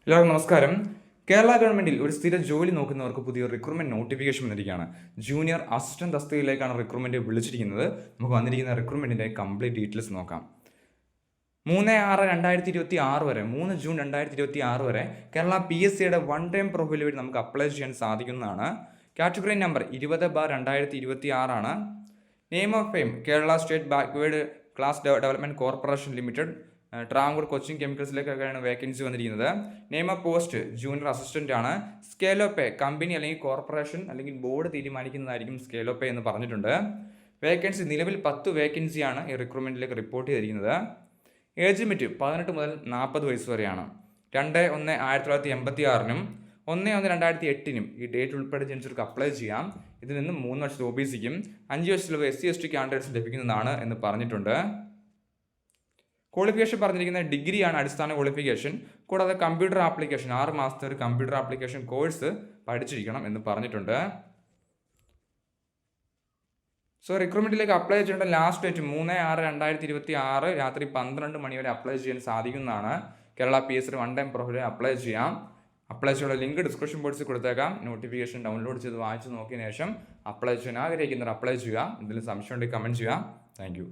എല്ലാവർക്കും നമസ്കാരം. കേരള ഗവൺമെന്റിൽ ഒരു സ്ഥിര ജോലി നോക്കുന്നവർക്ക് പുതിയ റിക്രൂട്ട്മെന്റ് നോട്ടിഫിക്കേഷൻ വന്നിരിക്കുകയാണ്. ജൂനിയർ അസിസ്റ്റന്റ് തസ്തികയിലേക്കാണ് റിക്രൂട്ട്മെന്റ് വിളിച്ചിരിക്കുന്നത്. നമുക്ക് വന്നിരിക്കുന്ന റിക്രൂട്ട്മെന്റിന്റെ കംപ്ലീറ്റ് ഡീറ്റെയിൽസ് നോക്കാം. 3/6/2026 വരെ 3 ജൂൺ 2026 വരെ കേരള PSCയുടെ വൺ ടൈം പ്രൊഫൈൽ വഴി നമുക്ക് അപ്ലൈ ചെയ്യാൻ സാധിക്കുന്നതാണ്. കാറ്റഗറി നമ്പർ 20/2026 ആണ്. Name of firm Kerala state backward class development corporation limited, Travancore Cochin കെമിക്കൽസിലേക്കൊക്കെയാണ് വേക്കൻസി വന്നിരിക്കുന്നത്. Name of post junior assistant ആണ്. സ്കെയിൽ ഓഫ് പേ കമ്പനി അല്ലെങ്കിൽ കോർപ്പറേഷൻ അല്ലെങ്കിൽ ബോർഡ് തീരുമാനിക്കുന്നതായിരിക്കും സ്കെയിൽ ഓഫ് പേ എന്ന് പറഞ്ഞിട്ടുണ്ട്. വേക്കൻസി നിലവിൽ 10 വേക്കൻസിയാണ് ഈ റിക്രൂട്ട്മെന്റിലേക്ക് റിപ്പോർട്ട് ചെയ്തിരിക്കുന്നത്. ഏജ് ലിമിറ്റ് 18 മുതൽ 40 വയസ്സ് വരെയാണ്. 2/1/1986 1/1/2008 ഈ ഡേറ്റ് ഉൾപ്പെടെ ജനിച്ചവർക്ക് അപ്ലൈ ചെയ്യാം. ഇതിൽ നിന്ന് 3 വർഷത്തെ OBCക്കും 5 വർഷത്തിലുള്ള SC/ST കാൻഡിഡേറ്റ്സ് ലഭിക്കുന്നതാണ് എന്ന് പറഞ്ഞിട്ടുണ്ട്. ക്വാളിഫിക്കേഷൻ പറഞ്ഞിരിക്കുന്നത് ഡിഗ്രിയാണ് അടിസ്ഥാന ക്വാളിഫിക്കേഷൻ. കൂടാതെ കമ്പ്യൂട്ടർ ആപ്ലിക്കേഷൻ 6 മാസത്തെ ഒരു കമ്പ്യൂട്ടർ ആപ്ലിക്കേഷൻ കോഴ്സ് പഠിച്ചിരിക്കണം എന്ന് പറഞ്ഞിട്ടുണ്ട്. റിക്രൂട്ട്മെന്റിലേക്ക് അപ്ലൈ ചെയ്യേണ്ട ലാസ്റ്റ് ഡേറ്റ് 3/6/2026 രാത്രി 12 മണി വരെ അപ്ലൈ ചെയ്യാൻ സാധിക്കുന്നതാണ്. Kerala PSC one time profile apply ചെയ്യാം. അപ്ലൈ ചെയ്യാനുള്ള ലിങ്ക് ഡിസ്ക്രിപ്ഷൻ ബോക്സിൽ കൊടുത്തേക്കാം. നോട്ടിഫിക്കേഷൻ ഡൗൺലോഡ് ചെയ്ത് വായിച്ച് നോക്കിയതിനു ശേഷം അപ്ലൈ ചെയ്യാൻ ആഗ്രഹിക്കുന്നവർ അപ്ലൈ ചെയ്യുക. എന്തെങ്കിലും സംശയം ഉണ്ടെങ്കിൽ കമൻറ്റ് ചെയ്യുക. താങ്ക്